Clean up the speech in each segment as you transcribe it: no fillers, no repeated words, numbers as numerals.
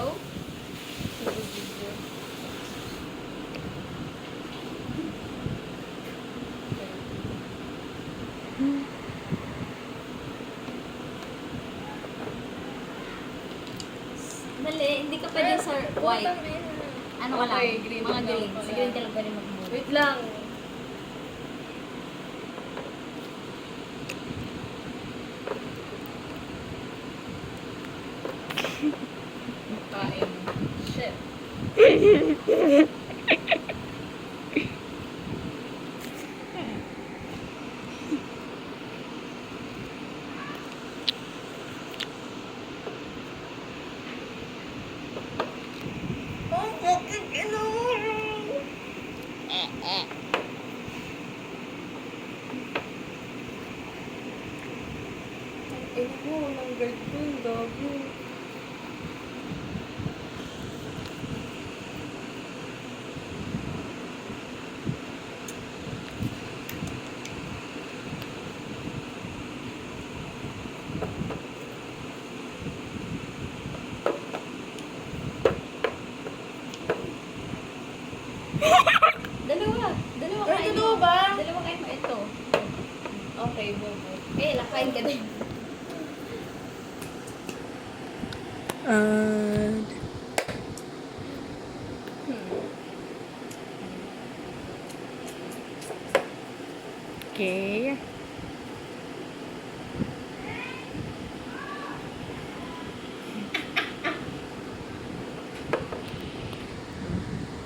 Video? Video. Dali, hindi ka pwede sa white. Ano ka lang? Okay, green Mga lang green. pala. Sa green ka lang pwede mag-move. Wait lang. Kain. Shit. Ay ko, nang guard ko yung gabi. Dalawa. Dalawa Ay, kain totoo mo. ba? Dalawa kain mo. Ito. Okay, bobo. Eh, lakain ka din. Okay.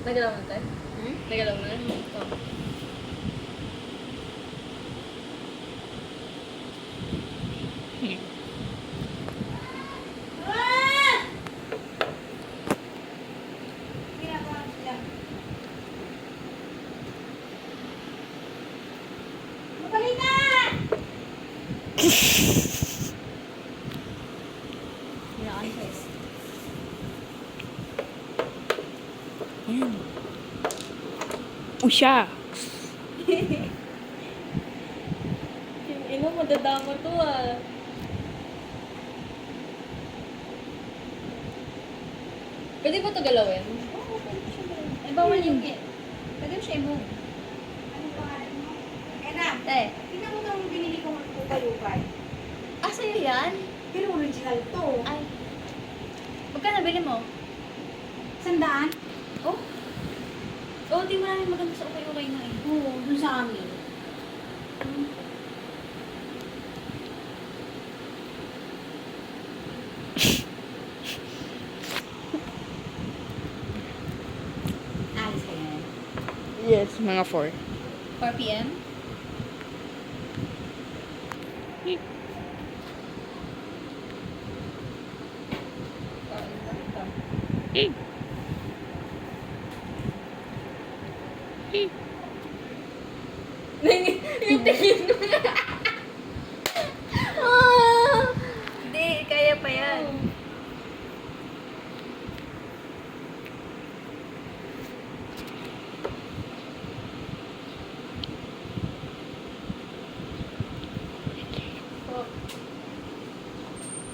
Nagalaw na tayo? Hmm? Nagalaw na? Ito. Yan, guys. Yan. Oh, shucks. Ino, madadama to ah. Pwede ba ito galawin? Oo, pwede mo siya gawin. Eh, bawal yung pwede mo siya i-move. Anong pangalan mo? Ena, Te, tingnan mo daw yung binili kong kupay-upay. ah, sa'yo yan? Pero original to. Ay. Magkano bili mo? 100? Oh? Oh, di mo namin maganda sa ukay-ukay na eh. Oo, dun sa amin. Alis ka na. Yes, mga 4. 4 p.m.? Yung tingin mo. Hindi, kaya pa yan.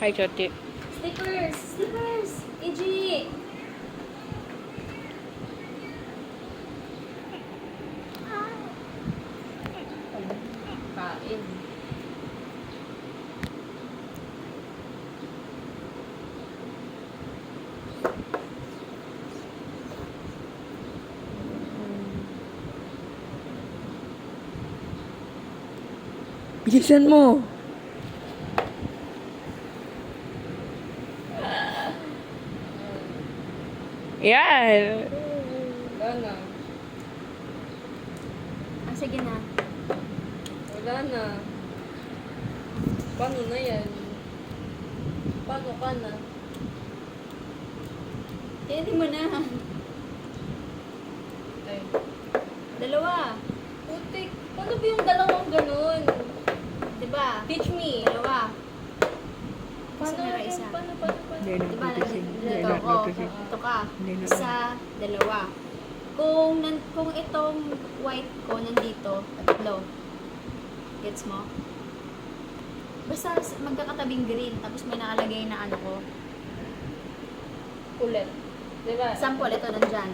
Hi, Chote. Stickers! Stickers! EG! Kain. Bilisan mo. Yan. Wala na. Ah, sige na. Wala na. Paano na yan? Paano ka na? Hindi mo na. Ay. Dalawa. Putik. Paano ba yung dalawang ganun? Diba? Teach me. Dalawa. Paano Isa na yun? isa. Paano? Hindi Diba? noticing. Hindi Dito, not oh. noticing. Ito ka. Hindi na. Isa, dalawa. Kung itong white ko nandito, tatlo. Gets mo? Basta magkakatabing green, tapos may nakalagay na ano ko. ulit. Diba? Sample, ito nandyan.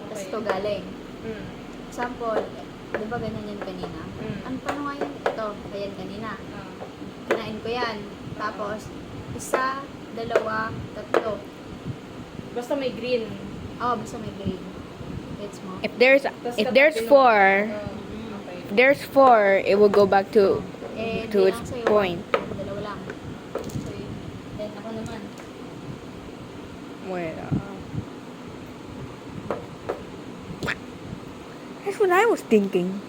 Tapos Okay. ito galing. Mm. Sample, di ba ganyan yan kanina? Ano pa nga yun? Ito, ayan kanina. Ah. Kinain ko yan. Tapos, isa, dalawa, tatlo. Basta may green. Oh, basta may green. Gets mo? If there's Tas four, Okay. if there's four, it will go back to di its lang sa'yo, point. Dalawa lang. So, then ako naman. Wait. That's what I was thinking.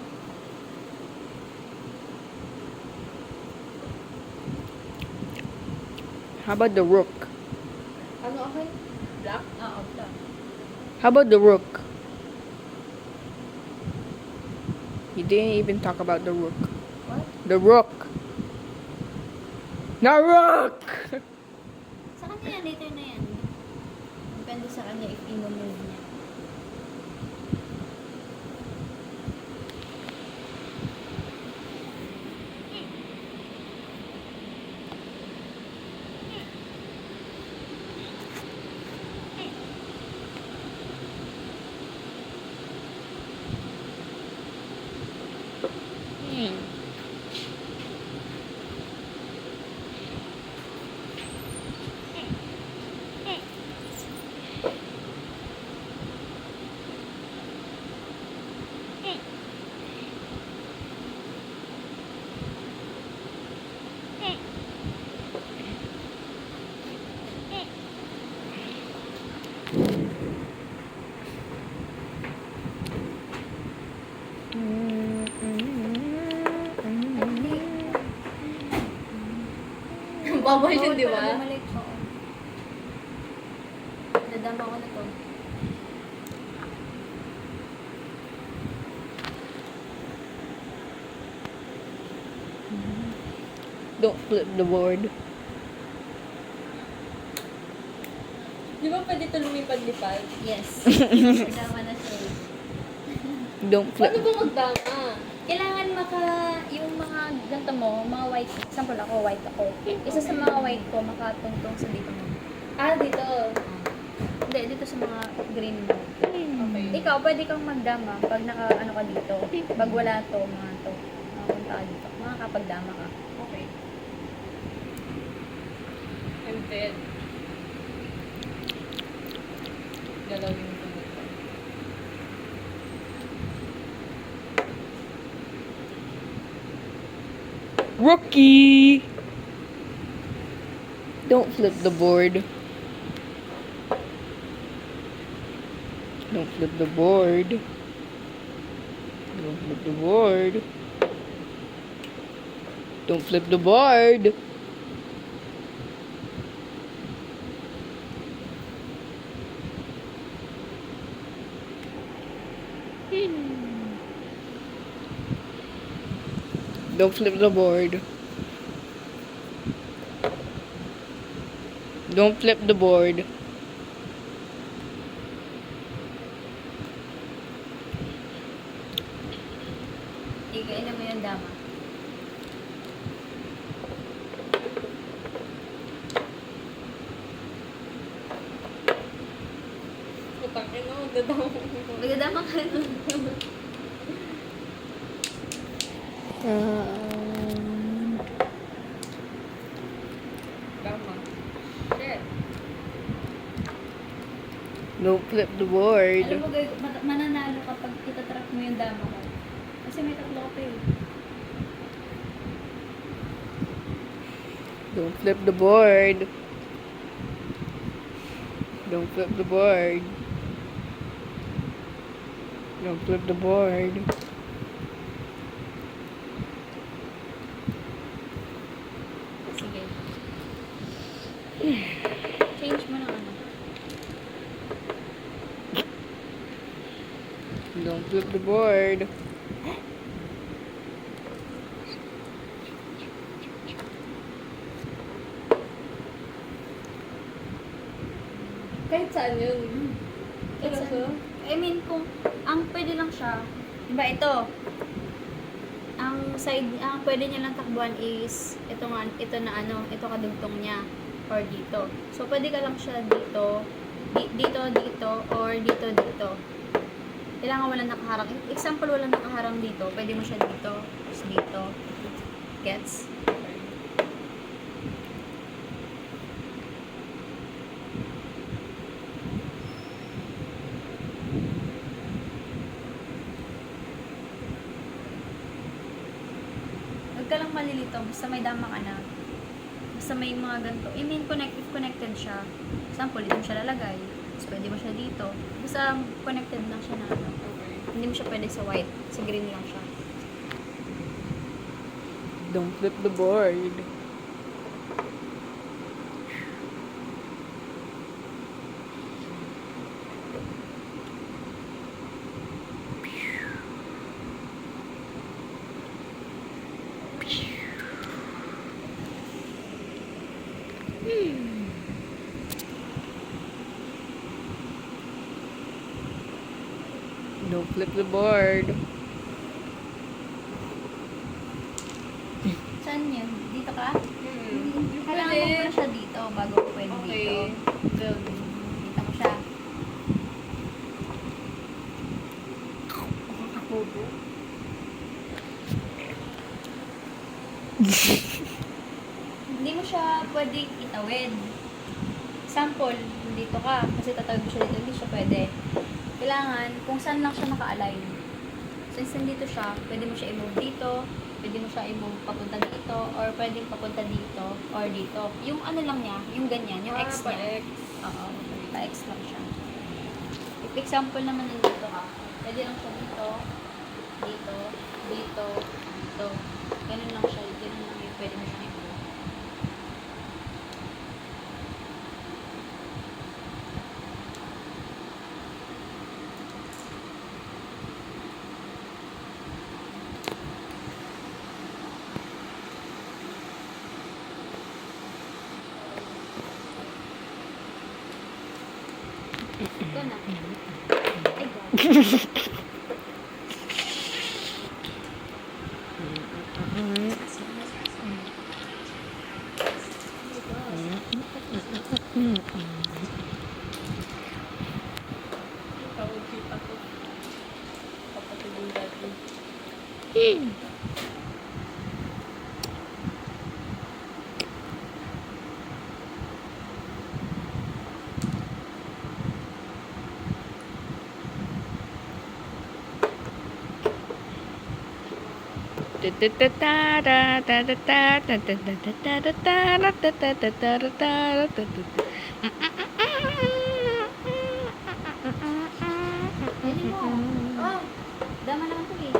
How about the rook? Ano okay? Black? Oo, ito. How about the rook? You didn't even talk about the rook. What? The rook. The rook! Sa kanya yan, later na yan. Depende sa kanya if i-move niya. Bawal yun, di ba? Mali ko. Dadama ko na to. Don't flip the board. Di ba pwede ito lumipad-lipad? Yes. Dadama na siya. Don't flip. Paano ba magdama? Kailangan yung mga ganito mo, mga white, example ako, white ako. Isa sa mga white ko, makatungtong sa dito mo. Ah, dito. Hindi, dito sa mga green mo. Okay. Ikaw, pwede kang magdama pag ano ka dito. Pag wala to, makapunta ka dito. Makakapagdama ka. Okay. And then, galawin ko nito. Rookie! Don't flip the board. Don't flip the board. Don't flip the board. Don't flip the board. Don't flip the board. Don't flip the board. Igain mo yung dama. Putang ina, magdadama ko. Magdadama ka rin. Dama. Shit. Don't flip the board. Alam mo, mananalo kapag itatrack mo yung dama ko. Kasi may tatlo ko eh. Don't flip the board. Don't flip the board. Don't flip the board. Sige. Change mo na ano. Don't flip the board. Kahit saan yun. Seryoso? I mean, kung ang pwede lang siya, diba ito, ang side, ang pwede niya lang takbuhan is, ito nga, ito na ano, ito kadugtong niya, or dito. So, pwede ka lang siya dito, dito, dito, or dito, dito. Kailangan walang nakaharang. Example, walang nakaharang dito. Pwede mo siya dito, tapos dito. Gets? Huwag ka lang malilito. Basta may dama ka na. Basta may mga ganito. I mean, if connected siya. Example, dito mo siya lalagay. Tapos pwede mo siya dito. Basta connected lang siya na ano. Okay. Hindi mo siya pwede sa white. Sa green lang siya. Don't flip the board. Don't flip the board. Saan yun? Dito ka? Hmm. Kailangan mo muna siya dito bago ko pwede Okay. dito. Dito mo siya. Bobo. Hindi mo siya pwedeng itawid. Example, dito ka, kasi tatawid mo siya dito, hindi siya pwede. Kailangan, kung saan lang siya naka-align. Since nandito siya, pwede mo siya i-move dito, pwede mo siya i-move papunta dito, or pwedeng papunta dito, or dito. Yung ano lang niya, yung ganyan, yung X niya. Pa-X. Oo, pa-X lang siya. If example naman nandito ka, pwede lang siya dito, dito, dito, dito. Ganun lang siya, ganun lang yung pwede mo siya i-move. Ito na. Ay, God. Tawag kita ko. Kapatid yung dati. Pwede mo. Oh, dama naman to eh.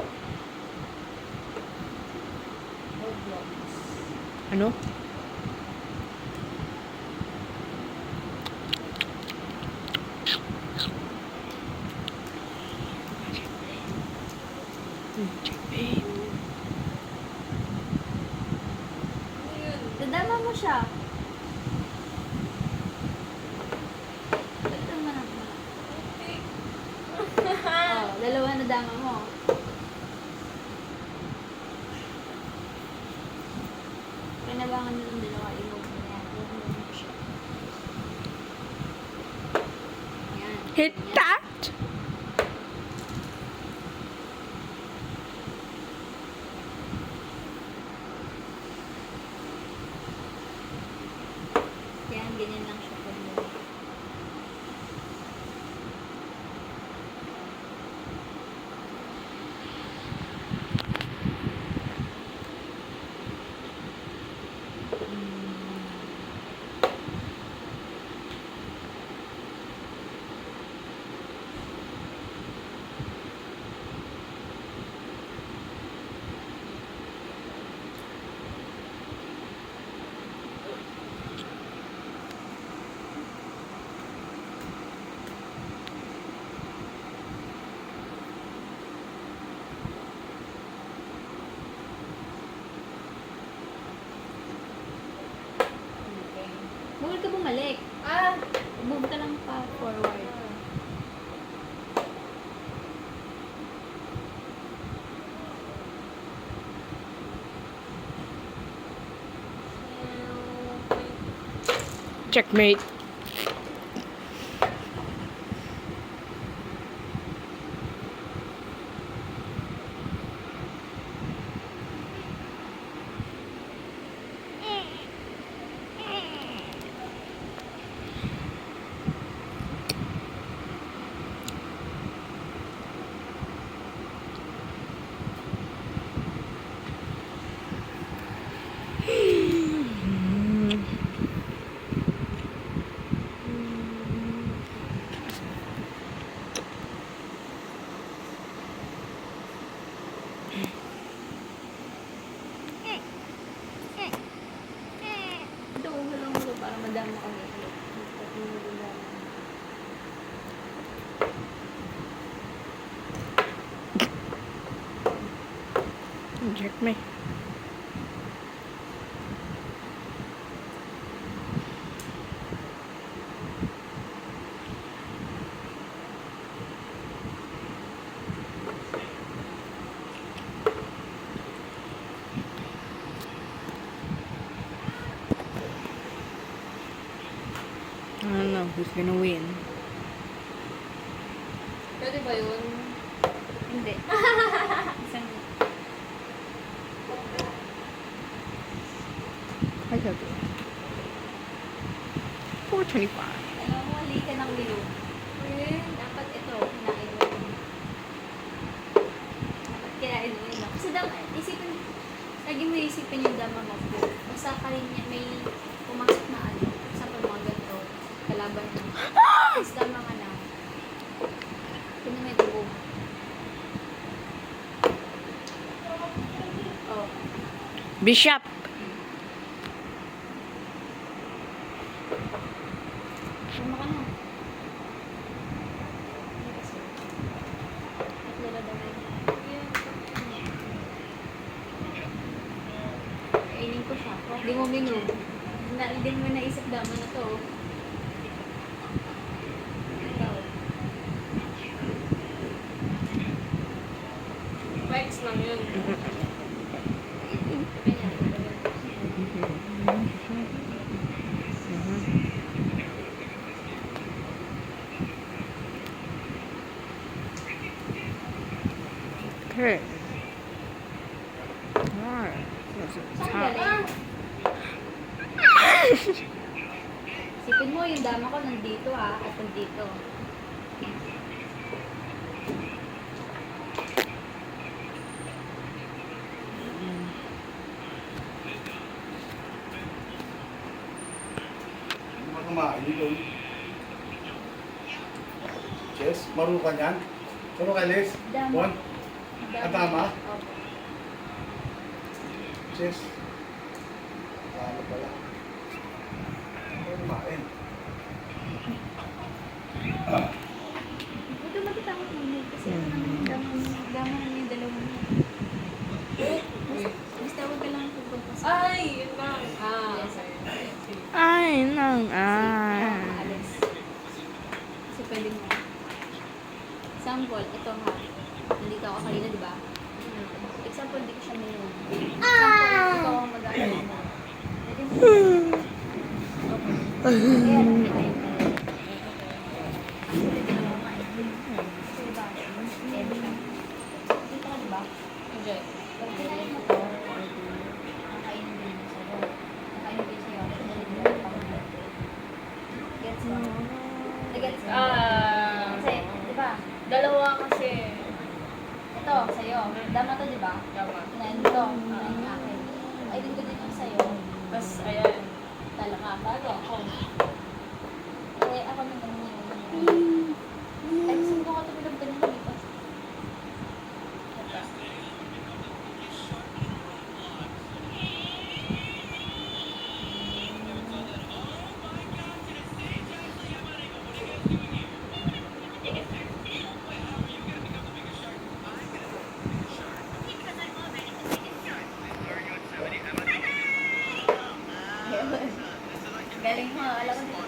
Ano? Dadama mo siya. Ito mo na. Oh, dalawa na dama mo. Kinabangan mo ng dalawa. I-move mo yan. I-move mo siya. Yan. Hit Yan. that! Yan, ganyan lang siya pag Huwag ka bumalik. Move ka lang pa forward. Checkmate. Inject me. I don't know who's gonna win. Pwede ba yun? Hindi. Isang, I got it. 425. alam mo, mali ka ng lilo. Dapat ito, kinain mo. Dapat kinain mo yun. Kasi isipin, lagi mo isipin yung dama mo. Basta ka rin niya, may pumasok na ano. Sa mga ganito, kalaban mo. Tapos dama ka na. Kung may dugo. Oh. Bishop. Tama ka na. At lalo daw na kainin ko siya. Hindi mo minum. Hindi mo naisip dama na to. Ikaw. Vex lang yun. Okay. Alright. That's it. Saan Top. galing? Sipin mo, yung dama ko nandito ha, at nandito. Hindi mo kumain doon. Chess, marunong ka niyan? Marunong ka, Liz? Dama. Juan? Ang tama? Opo. Chess. Tama pala. Hindi mo kumain. Buto magkatapos mo kasi ano naman dama na yung dalawang mo. Basta huwag ka lang pupunta sa... Ay! Yun lang. Yes, sir. Ay, nang, Maalis. Kasi pwede mo. Example, ito ha. Nandito ako kanina, di ba? Example, hindi ko siya minum. Example, ito ako mag-aalala mo. Pwede mo. Ayan, okay. Dito ka, di ba? Hindi. Pag kinain mo to, kakainin din mo sa'yo. Kakainin din sa'yo. Gets mo? Gets mo? Kasi, di ba? Dalawa kasi. Ito, sa'yo. Dama to, di ba? Tama. Kinain mo to. Kinain mo akin. Ay, din ko din yung sa'yo. Tapos, ayan. Tala ka. Bago ako. Eh, ako na ganun yun. Ay, gusto mo ko tumilog ganun dito. Ito. Galing mo, alam mo.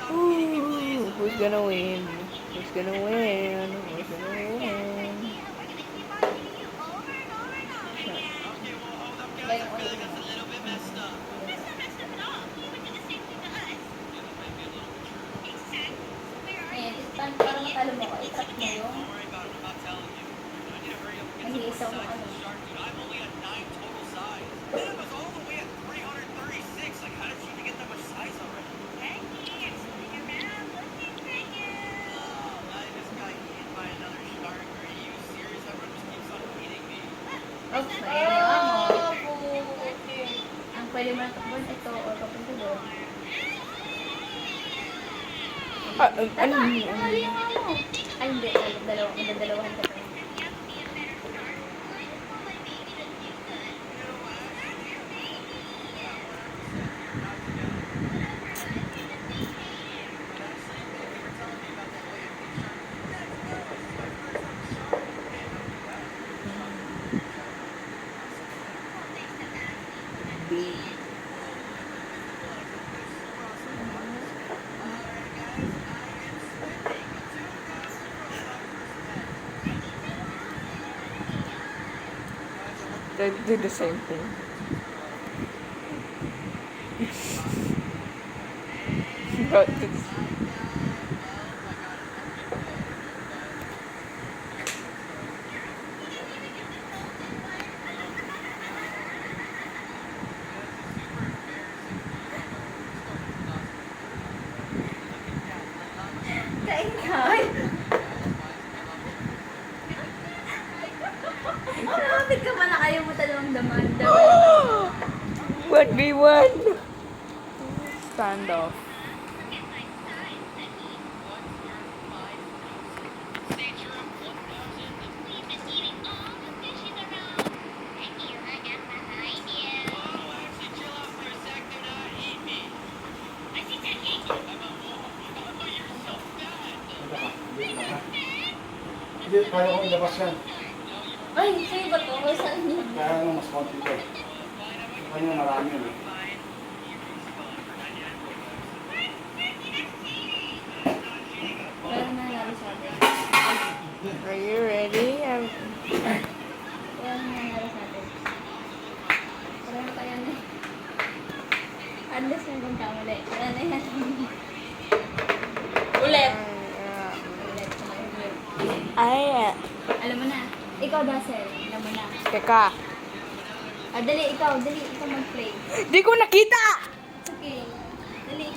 Ooh, who's gonna win? Who's gonna win? Who's gonna win? Galing ulit mo. Ayan, para matalo mo ko, itrap mo yung mag-iisaw mo ano. Oh, mainawa mo. Ang pwede mo natakbuhan ito o papunta doon. Ano? Mali yung mo. Ay, hindi. Magdadalawahan ka pa. baby. They do the same thing. But it's... Kain ka. Malapit ka pala kayo mo talong daman. 1v1! Standoff. Hindi, kaya ko ilabas yan. Ay, sa'yo ba to? O saan niya? Kaya nga mas konti ko. Kanya marami yun. Wala na nangyari sa atin. Are you ready? Wala na nangyari sa atin. Wala na kaya na. Unless may magkamali. Wala na yan. Ulit. Ulit. Ay, Alam mo na. Ikaw, Dassel. Alam mo na. teka. Ah, dali, ikaw. Dali, ikaw mag-play. Di ko nakita!